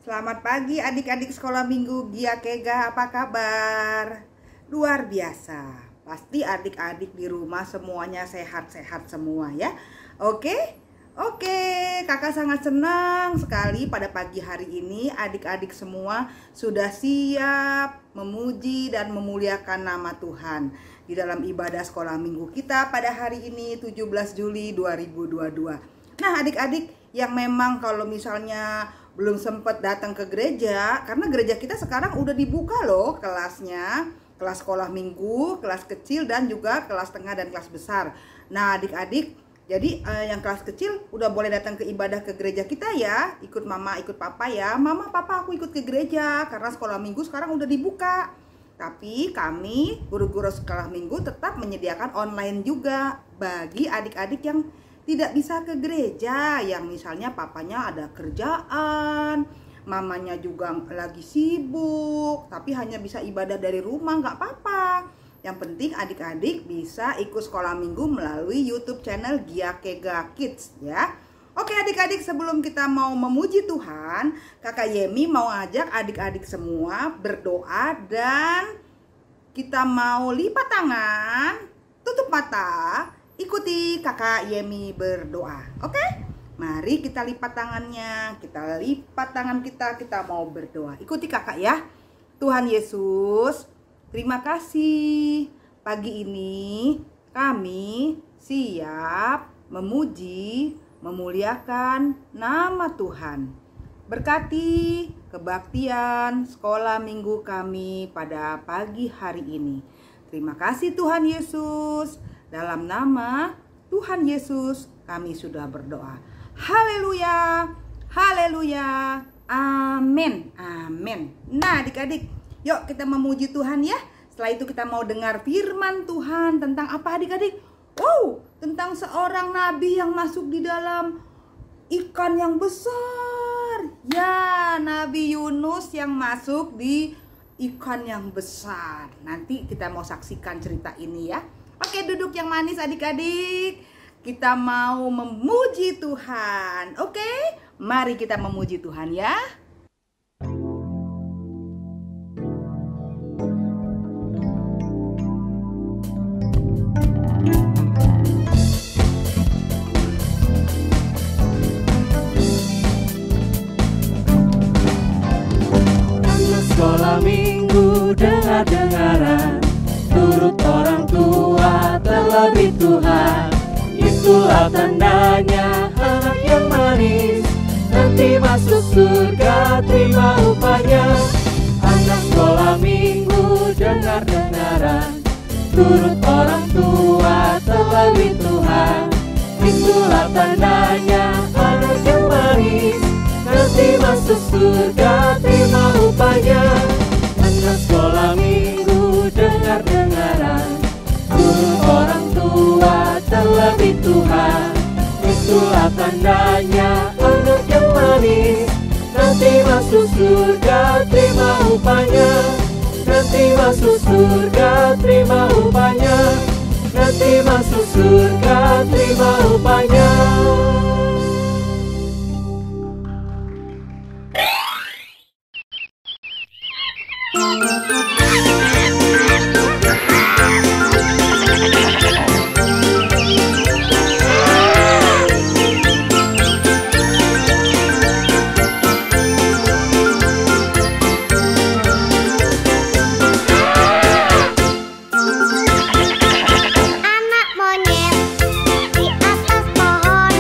Selamat pagi adik-adik sekolah minggu Gia Kega, apa kabar? Luar biasa. Pasti adik-adik di rumah semuanya sehat-sehat semua ya. Oke, kakak sangat senang sekali pada pagi hari ini adik-adik semua sudah siap memuji dan memuliakan nama Tuhan di dalam ibadah sekolah minggu kita pada hari ini 17 Juli 2022. Nah adik-adik yang memang kalau misalnya belum sempat datang ke gereja, karena gereja kita sekarang udah dibuka loh kelasnya, kelas sekolah minggu, kelas kecil dan juga kelas tengah dan kelas besar. Nah adik-adik, jadi yang kelas kecil udah boleh datang ke ibadah ke gereja kita ya, ikut mama, ikut papa ya. Mama, papa aku ikut ke gereja karena sekolah minggu sekarang udah dibuka. Tapi kami guru-guru sekolah minggu tetap menyediakan online juga bagi adik-adik yang tidak bisa ke gereja, yang misalnya papanya ada kerjaan, mamanya juga lagi sibuk, tapi hanya bisa ibadah dari rumah, nggak apa-apa. Yang penting adik-adik bisa ikut sekolah minggu melalui YouTube channel Gia Kega Kids ya. Oke adik-adik, sebelum kita mau memuji Tuhan, kakak Yemi mau ajak adik-adik semua berdoa dan kita mau lipat tangan, tutup mata, ikuti kakak Yemi berdoa. Oke? Mari kita lipat tangannya. Kita lipat tangan kita mau berdoa. Ikuti kakak ya. Tuhan Yesus, terima kasih. Pagi ini kami siap memuji, memuliakan nama Tuhan. Berkati kebaktian sekolah minggu kami pada pagi hari ini. Terima kasih Tuhan Yesus. Dalam nama Tuhan Yesus kami sudah berdoa. Haleluya, haleluya, amin, amin. Nah adik-adik, yuk kita memuji Tuhan ya. Setelah itu kita mau dengar firman Tuhan tentang apa adik-adik? Wow, tentang seorang nabi yang masuk di dalam ikan yang besar. Ya, Nabi Yunus yang masuk di ikan yang besar. Nanti kita mau saksikan cerita ini ya. Oke, duduk yang manis adik-adik. Kita mau memuji Tuhan. Oke, mari kita memuji Tuhan ya. Anak sekolah minggu dengar-dengaran, turut orang tua terlebih Tuhan. Itulah tandanya anak yang manis, nanti masuk surga terima upahnya. Anak sekolah minggu dengar-dengaran, turut orang tua terlebih Tuhan. Itulah tandanya anak yang manis, nanti masuk surga terima upahnya. Anak sekolah minggu dengar-dengaran, turut orang tua terlebih Tuhan. Itulah tandanya anak yang manis, nanti masuk surga terima upahnya. Nanti masuk surga terima upahnya. Nanti masuk surga terima upahnya. Anak monyet di atas pohon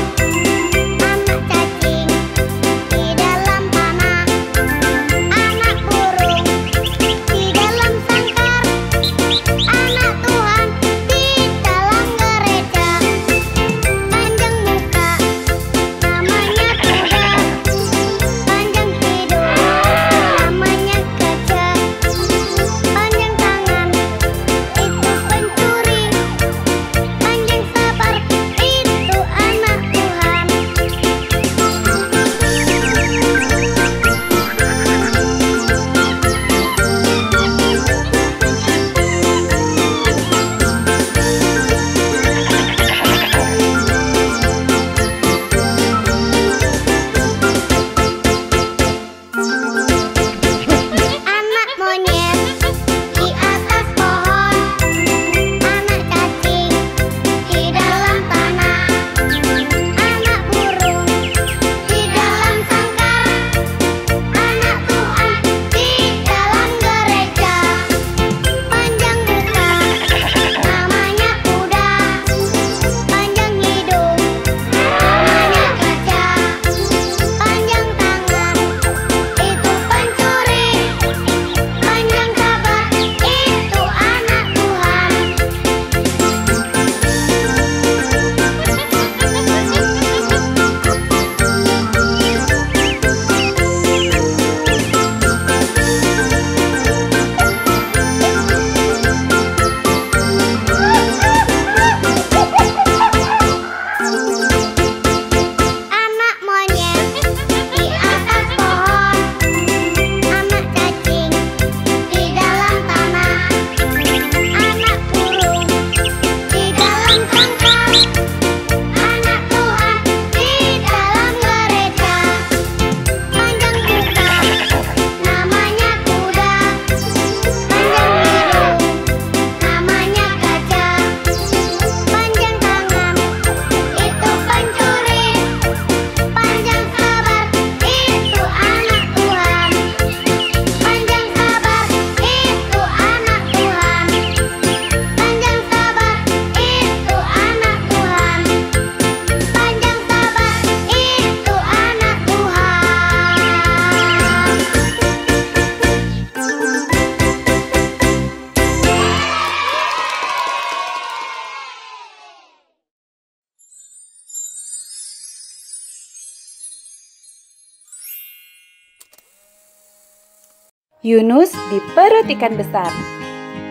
Yunus di perut ikan besar.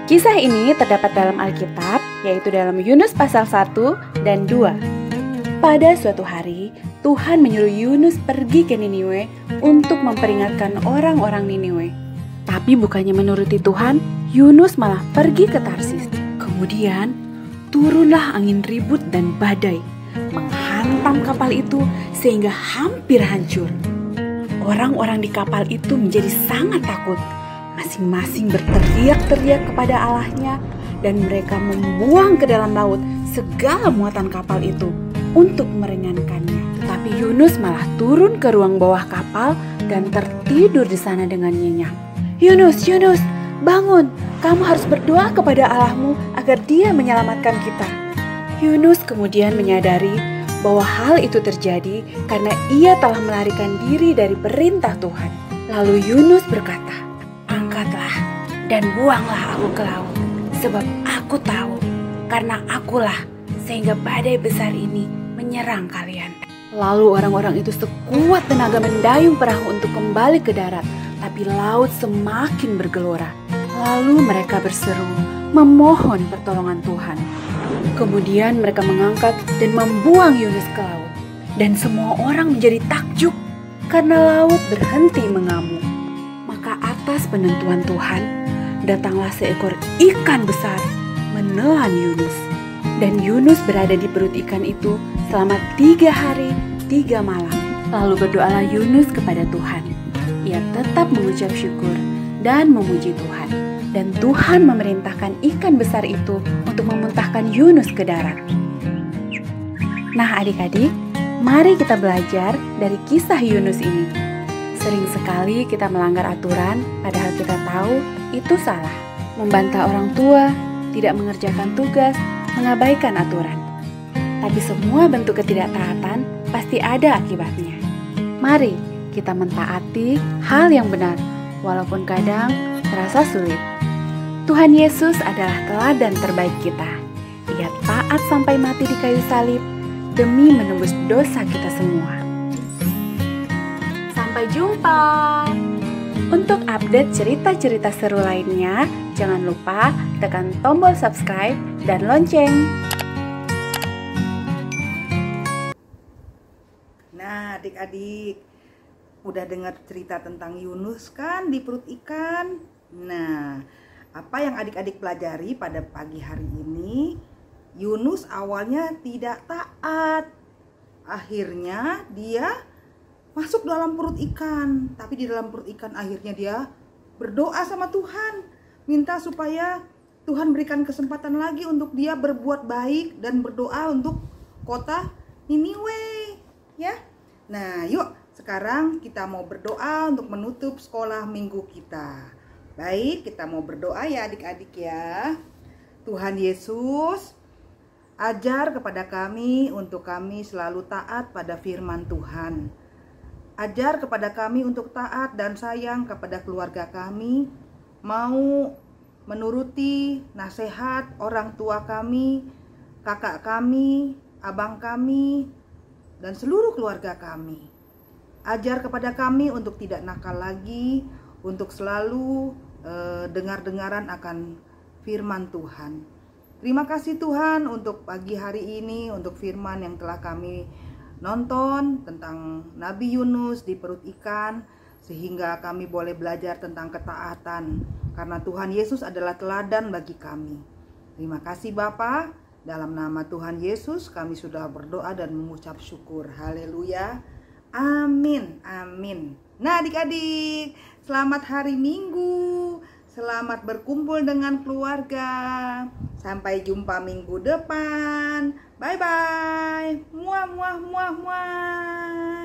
Kisah ini terdapat dalam Alkitab, yaitu dalam Yunus pasal 1 dan 2. Pada suatu hari, Tuhan menyuruh Yunus pergi ke Niniwe untuk memperingatkan orang-orang Niniwe. Tapi bukannya menuruti Tuhan, Yunus malah pergi ke Tarsis. Kemudian, turunlah angin ribut dan badai, menghantam kapal itu sehingga hampir hancur. Orang-orang di kapal itu menjadi sangat takut. Masing-masing berteriak-teriak kepada Allahnya dan mereka membuang ke dalam laut segala muatan kapal itu untuk meringankannya. Tetapi Yunus malah turun ke ruang bawah kapal dan tertidur di sana dengan nyenyak. Yunus, Yunus, bangun! Kamu harus berdoa kepada Allahmu agar Dia menyelamatkan kita. Yunus kemudian menyadari bahwa hal itu terjadi karena ia telah melarikan diri dari perintah Tuhan. Lalu Yunus berkata, "Angkatlah dan buanglah aku ke laut, sebab aku tahu karena akulah sehingga badai besar ini menyerang kalian." Lalu orang-orang itu sekuat tenaga mendayung perahu untuk kembali ke darat, tapi laut semakin bergelora. Lalu mereka berseru, memohon pertolongan Tuhan. Kemudian mereka mengangkat dan membuang Yunus ke laut. Dan semua orang menjadi takjub karena laut berhenti mengamuk. Maka atas penentuan Tuhan, datanglah seekor ikan besar menelan Yunus. Dan Yunus berada di perut ikan itu selama 3 hari 3 malam. Lalu berdoalah Yunus kepada Tuhan. Ia tetap mengucap syukur dan memuji Tuhan. Dan Tuhan memerintahkan ikan besar itu untuk memuntahkan Yunus ke darat. Nah adik-adik, mari kita belajar dari kisah Yunus ini. Sering sekali kita melanggar aturan, padahal kita tahu itu salah. Membantah orang tua, tidak mengerjakan tugas, mengabaikan aturan. Tapi semua bentuk ketidaktaatan pasti ada akibatnya. Mari kita mentaati hal yang benar, walaupun kadang terasa sulit. Tuhan Yesus adalah teladan terbaik kita. Ia taat sampai mati di kayu salib demi menembus dosa kita semua. Sampai jumpa. Untuk update cerita-cerita seru lainnya, jangan lupa tekan tombol subscribe dan lonceng. Nah, adik-adik, udah dengar cerita tentang Yunus kan di perut ikan? Nah, apa yang adik-adik pelajari pada pagi hari ini? Yunus awalnya tidak taat. Akhirnya dia masuk dalam perut ikan. Tapi di dalam perut ikan akhirnya dia berdoa sama Tuhan. Minta supaya Tuhan berikan kesempatan lagi untuk dia berbuat baik dan berdoa untuk kota Niniwe. Ya. Nah, yuk sekarang kita mau berdoa untuk menutup sekolah minggu kita. Baik, kita mau berdoa ya adik-adik ya. Tuhan Yesus, ajar kepada kami untuk kami selalu taat pada firman Tuhan. Ajar kepada kami untuk taat dan sayang kepada keluarga kami, mau menuruti nasihat orang tua kami, kakak kami, abang kami, dan seluruh keluarga kami. Ajar kepada kami untuk tidak nakal lagi, untuk selalu dengar-dengaran akan firman Tuhan. Terima kasih Tuhan untuk pagi hari ini, untuk firman yang telah kami nonton tentang Nabi Yunus di perut ikan, sehingga kami boleh belajar tentang ketaatan, karena Tuhan Yesus adalah teladan bagi kami. Terima kasih Bapa, dalam nama Tuhan Yesus kami sudah berdoa dan mengucap syukur. Haleluya. Amin, amin. Nah adik-adik, selamat hari Minggu, selamat berkumpul dengan keluarga. Sampai jumpa minggu depan. Bye-bye. Muah, muah, muah, muah.